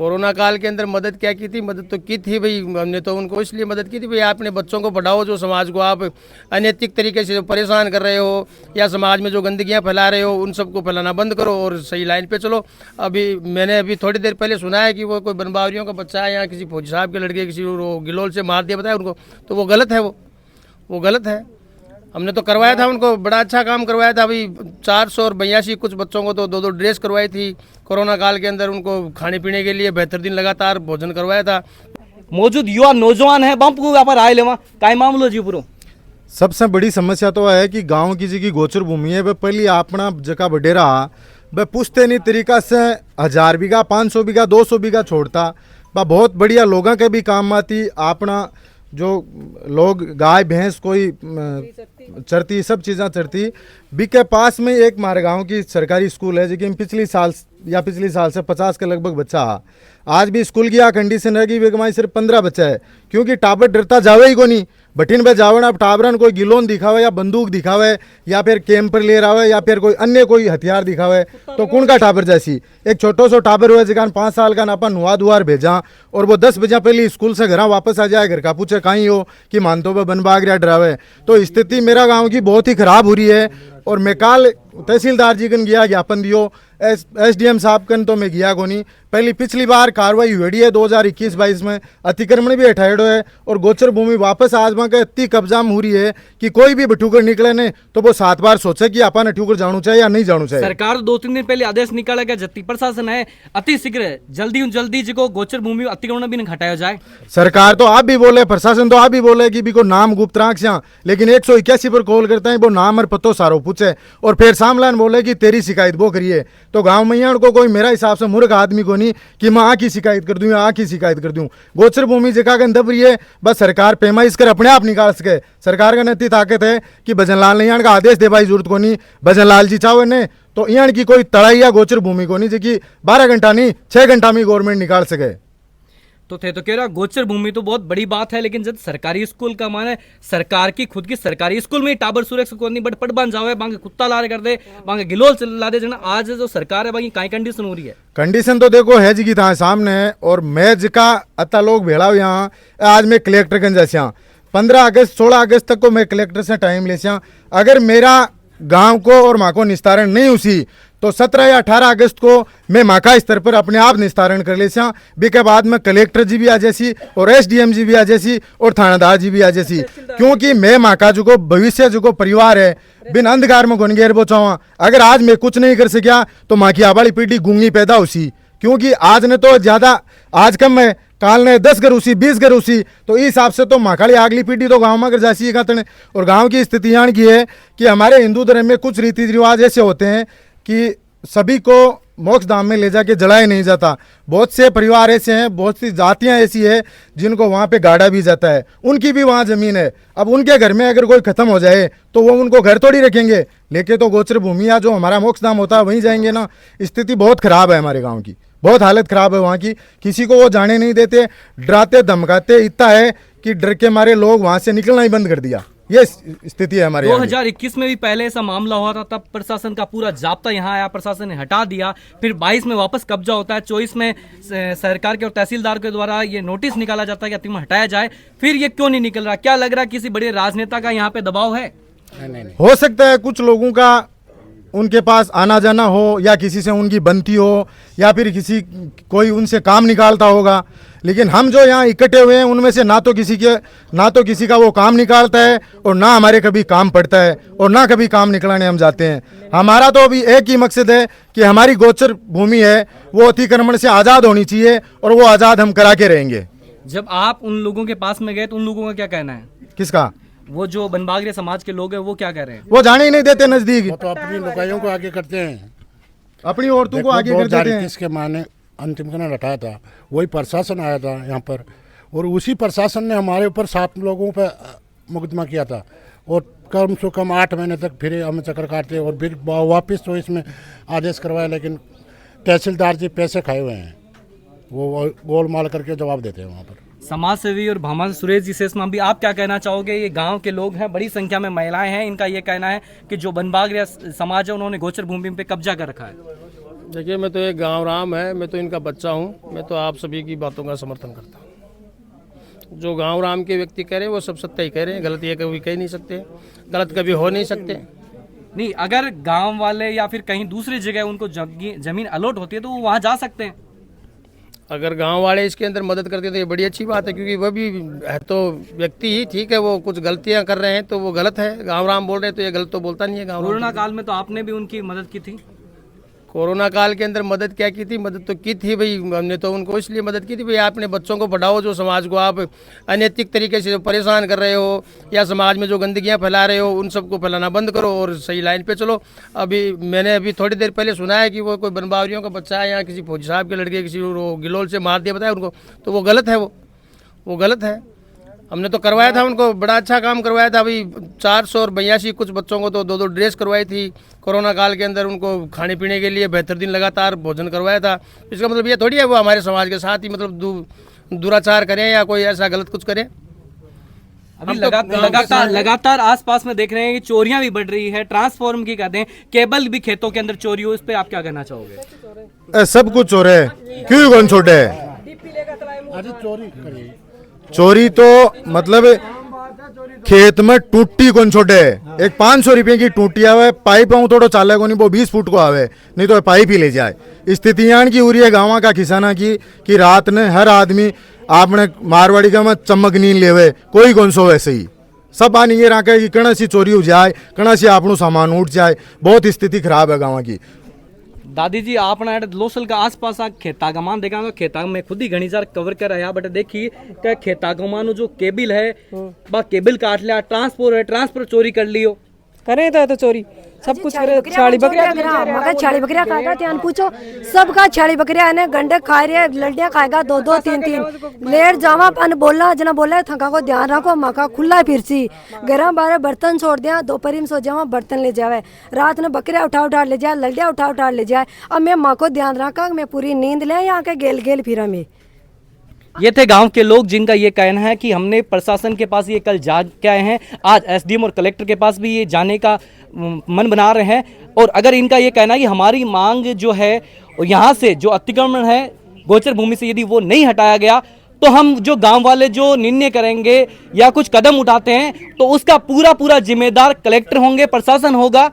Corona काल के अंदर मदद क्या की थी? मदद तो की थी भाई, हमने तो उनको इसलिए मदद की थी भाई आप अपने बच्चों को पढ़ाओ, जो समाज को आप अनैतिक तरीके से परेशान कर रहे हो या समाज में जो गंदगियाँ फैला रहे हो उन सबको फैलाना बंद करो और सही लाइन पे चलो। मैंने अभी थोड़ी देर पहले सुना है कि वो कोई बनबावरियों का बच्चा है या किसी फौजी साहब के लड़के किसी गिलोल से मार दिया बताया उनको, तो वो गलत है, वो गलत है। हमने तो करवाया था उनको, बड़ा अच्छा काम करवाया था अभी 482 कुछ बच्चों को तो 2-2 ड्रेस करवाई थी कोरोना काल के अंदर, उनको खाने पीने के लिए बेहतर दिन लगातार भोजन करवाया था। मौजूद युवा नौजवान है बम को व्यापार आए लेवा काय मामलो जी पूरो। सबसे बड़ी समस्या तो है कि गांव की जी की गोचर भूमि है वह पहले अपना जगह बडेरा वह पुश्ते नहीं तरीका से 1000 बीघा 500 बीघा 200 बीघा छोड़ता वह बहुत बढ़िया लोगों के भी काम आती। अपना जो लोग गाय भैंस कोई चरती सब चीज़ें चरती बी के पास में एक हमारे गाँव की सरकारी स्कूल है जिसमें पिछली साल से 50 के लगभग बच्चा आज भी स्कूल की आ कंडीशन है कि वे सिर्फ 15 बच्चा है, क्योंकि टाबर डरता जावे ही को नहीं बठिन पे जावन। अब टाबरन कोई गिलोन दिखावे या बंदूक दिखावे या फिर कैंपर ले रहा या फिर कोई अन्य कोई हथियार दिखावे तो कौन का टाबर जैसी एक छोटो सो टाबर हुआ जिकान 5 साल का नापा नुआ दुआर भेजा और वो 10 बजे पहले स्कूल से घर वापस आ जाए, घर का पूछे कहीं हो कि मानतो पे बन भाग रहा डरावे। तो स्थिति मेरा गाँव की बहुत ही खराब हो रही है और मैं काल तहसीलदार जी कन गया ज्ञापन दियो, SDM साहब कन तो मैं गया को नहीं। पहली पिछली बार कार्रवाई हुई है 2021-22 में, अतिक्रमण भी हटाएड़ो है और गोचर भूमि वापस आज वहाँ के इतनी कब्जा में हो रही है कि कोई भी बठूकर निकले ने तो वो 7 बार सोचे कि अपन अठूकर जाना चाहिए या नहीं जाना चाहिए। सरकार 2-3 दिन पहले आदेश निकाला गया जत्ती प्रशासन है अति शीघ्र जल्दी जी को गोचर भूमि अतिक्रमण भी हटाया जाए। सरकार तो आप भी बोले, प्रशासन तो आप भी बोले कि भी को नाम गुप्त राखिया, लेकिन 181 पर कॉल करते हैं वो नाम और पतो सारो पूछे और फिर सामलान बोले कि तेरी शिकायत वो करिए। तो गांव में को कोई मेरा हिसाब से मूर्ख आदमी को नहीं कि मैं आ की शिकायत कर दूं, आ की शिकायत कर दूं। गोचर भूमि जगह के दब रही है, बस सरकार पैमाइश कर अपने आप निकाल सके। सरकार का इतनी ताकत है कि भजनलाल नैयाण का आदेश देवाई जरूरत को नहीं, भजनलाल जी चाहो ने तो यहाँ की कोई तड़ाई या गोचर भूमि को नहीं जो 12 घंटा नहीं 6 घंटा में गवर्नमेंट निकाल सके। तो थे तो कह रहा गोचर भूमि तो बहुत बड़ी बात है, लेकिन जब सरकारी स्कूल का माने सरकार की खुद की सरकारी स्कूल में टाबर सुरक्षा को नहीं बट पट बन जावे बांगे कुत्ता ला कर दे बांगे गिलोल ला दे जना। आज जो सरकार है बाकी काई कंडीशन हो रही है? कंडीशन तो देखो है जी की था सामने है और मैं जिका अता लोग भेड़ा यहाँ आज मैं कलेक्टर गंज जैसा 15 अगस्त 16 अगस्त तक को मैं कलेक्टर से टाइम ले अगर मेरा गांव को और माँ को निस्तारण नहीं उसी तो 17 या 18 अगस्त को मैं माका स्तर पर अपने आप निस्तारण कर ले बी के बाद में कलेक्टर जी भी आ जैसी और SDM जी भी आ जैसी और थानादार जी भी आ जैसी, क्योंकि मैं माका जो को भविष्य जो को परिवार है बिन अंधकार में गुनगेर बोचावा। अगर आज मैं कुछ नहीं कर सकिया तो माँ की आबाड़ी पीढ़ी गूंगी पैदा उसी, क्योंकि आज ने तो ज्यादा आज कम है काल ने 10 घर उसी 20 घर उसी, तो इस हिसाब से तो माकाली अगली पीढ़ी तो गांव में अगर जासी खाते। और गांव की स्थिति यहाँ की है कि हमारे हिंदू धर्म में कुछ रीति रिवाज ऐसे होते हैं कि सभी को मोक्ष धाम में ले जाके जलाया नहीं जाता। बहुत से परिवार ऐसे हैं, बहुत सी जातियां ऐसी है जिनको वहाँ पे गाड़ा भी जाता है, उनकी भी वहाँ जमीन है। अब उनके घर में अगर कोई खत्म हो जाए तो वो उनको घर थोड़ी रखेंगे, लेके तो गोचर भूमि या जो हमारा मोक्ष धाम होता है वहीं जाएंगे ना। स्थिति बहुत खराब है हमारे गाँव की, बहुत हालत खराब है वहाँ की। किसी को वो जाने नहीं देते, डराते धमकाते इतना है कि डर के मारे लोग वहाँ से निकलना ही बंद कर दिया। ये स्थिति है हमारे 2021 में भी पहले ऐसा मामला हुआ था, तब प्रशासन का पूरा जाब्ता यहाँ आया, प्रशासन ने हटा दिया। फिर 22 में वापस कब्जा होता है, 24 में सरकार के और तहसीलदार के द्वारा ये नोटिस निकाला जाता है कि अतिक्रमण हटाया जाए। फिर ये क्यों नहीं निकल रहा? क्या लग रहा है किसी बड़े राजनेता का यहाँ पे दबाव है? नहीं। हो सकता है कुछ लोगों का उनके पास आना जाना हो या किसी से उनकी बनती हो या फिर कोई उनसे काम निकालता होगा, लेकिन हम जो यहाँ इकट्ठे हुए हैं उनमें से ना तो किसी का वो काम निकालता है और ना हमारे कभी काम पड़ता है और ना कभी काम निकलाने हम जाते हैं। हमारा तो अभी एक ही मकसद है कि हमारी गोचर भूमि है वो अतिक्रमण से आज़ाद होनी चाहिए और वो आज़ाद हम करा के रहेंगे। जब आप उन लोगों के पास में गए तो उन लोगों का क्या कहना है? किसका? वो जो बनबागरे समाज के लोग हैं वो क्या कह रहे हैं? वो जाने ही नहीं देते नजदीक, वो तो अपनी लुगाइयों को आगे करते हैं, अपनी औरतों को आगे कर देते हैं। किसके माने अंतिम करना हटाया था वही प्रशासन आया था यहाँ पर और उसी प्रशासन ने हमारे ऊपर 7 लोगों पर मुकदमा किया था और कम से कम 8 महीने तक फिर हमें चक्कर काटते और फिर वापस तो इसमें आदेश करवाया, लेकिन तहसीलदार जी पैसे खाए हुए हैं, वो गोलमाल करके जवाब देते हैं वहाँ पर। समाज सेवी और भामा सुरेश जी शेषमा भी आप क्या कहना चाहोगे? ये गांव के लोग हैं, बड़ी संख्या में महिलाएं हैं, इनका ये कहना है कि जो बनबागरिया समाज है उन्होंने गोचर भूमि पे कब्जा कर रखा है। देखिए, मैं तो एक गांव राम है, मैं तो इनका बच्चा हूँ। मैं तो आप सभी की बातों का समर्थन करता हूँ। जो गांव राम के व्यक्ति कह रहे हैं वो सब सत्य ही कह रहे हैं, गलत ये कभी कह नहीं सकते, गलत कभी हो नहीं सकते। नहीं, अगर गांव वाले या फिर कहीं दूसरी जगह उनको जमीन अलॉट होती है तो वो वहां जा सकते हैं। अगर गांव वाले इसके अंदर मदद करते हैं तो ये बड़ी अच्छी बात है, क्योंकि वह भी है तो व्यक्ति ही, ठीक है, वो कुछ गलतियां कर रहे हैं तो वो गलत है। गांव राम बोल रहे हैं तो ये गलत तो बोलता नहीं है गांव राम। कोरोना काल में तो आपने भी उनकी मदद की थी। कोरोना काल के अंदर मदद क्या की थी? मदद तो की थी भाई, हमने तो उनको इसलिए मदद की थी भाई, आपने बच्चों को पढ़ाओ, जो समाज को आप अनैतिक तरीके से जो परेशान कर रहे हो या समाज में जो गंदगियां फैला रहे हो उन सबको फैलाना बंद करो और सही लाइन पे चलो। मैंने थोड़ी देर पहले सुना है कि वो कोई बनबावरियों का बच्चा है या किसी फौजी साहब के लड़के किसी गिलोल से मार दिया बताया उनको, तो वो गलत है, वो गलत है। हमने तो करवाया था उनको, बड़ा अच्छा काम करवाया था भाई। 482 कुछ बच्चों को तो 2-2 ड्रेस करवाई थी कोरोना काल के अंदर, उनको खाने पीने के लिए बेहतर दिन लगातार भोजन करवाया था। इसका मतलब ये थोड़ी है वो हमारे समाज के साथ ही मतलब दुराचार करें या कोई ऐसा गलत कुछ करें। अभी लगातार आसपास में देख रहे हैं कि चोरियां भी बढ़ रही है। ट्रांसफॉर्म की कहते हैं, केबल भी खेतों के अंदर चोरी हो, इस पे आप क्या कहना चाहोगे? सब कुछ चोर है, क्यों कौन छोटे है? चोरी तो मतलब खेत में टूटी कौन छोटे है। एक 500 रुपये की टूटी आवे, पाइप आऊँ थोड़ा चाले को नहीं, वो 20 फुट को आवे, नहीं तो पाइप ही ले जाए। स्थितियां की हो रही है गाँव का किसाना की कि रात ने हर आदमी आपने मारवाड़ी का मत चमक नींद लेवे, कोई कौन सो वैसे ही सब आ नहीं रहा कि कणा सी चोरी हो जाए, कणा सी आपनों सामान उठ जाए। बहुत स्थिति खराब है गाँव की। दादी जी, आपने लोसल का आसपास खेता गमान देखा, खेता में खुद ही घनी जार कवर कर रहा बट देखिए क्या खेता गमान जो केबल है बा केबल काट लिया, ट्रांसफर चोरी कर लियो, करे तो चोरी सब कुछ करे। छाड़ी बकरिया खाएगा, ध्यान पूछो सबका छाड़ी बकरिया ने गंडे खा रहे, लड़ियां खाएगा 2-2 3-3 लेट जावा पन बोला जना बोला थका को ध्यान रखो, मका खुला फिरसी गरम बारे बर्तन छोड़ दिया, दोपहरी में सो जावा बर्तन ले जावे, रात में बकरिया उठा ले जाए, लड़िया उठा ले जाए। अब मैं माँ को ध्यान रखा, मैं पूरी नींद ले यहाँ के गेल फिरा में। ये थे गांव के लोग जिनका ये कहना है कि हमने प्रशासन के पास ये कल जा के आए हैं, आज एसडीएम और कलेक्टर के पास भी ये जाने का मन बना रहे हैं। और अगर इनका ये कहना है कि हमारी मांग जो है और यहाँ से जो अतिक्रमण है गोचर भूमि से यदि वो नहीं हटाया गया तो हम जो गांव वाले जो निर्णय करेंगे या कुछ कदम उठाते हैं तो उसका पूरा जिम्मेदार कलेक्टर होंगे, प्रशासन होगा।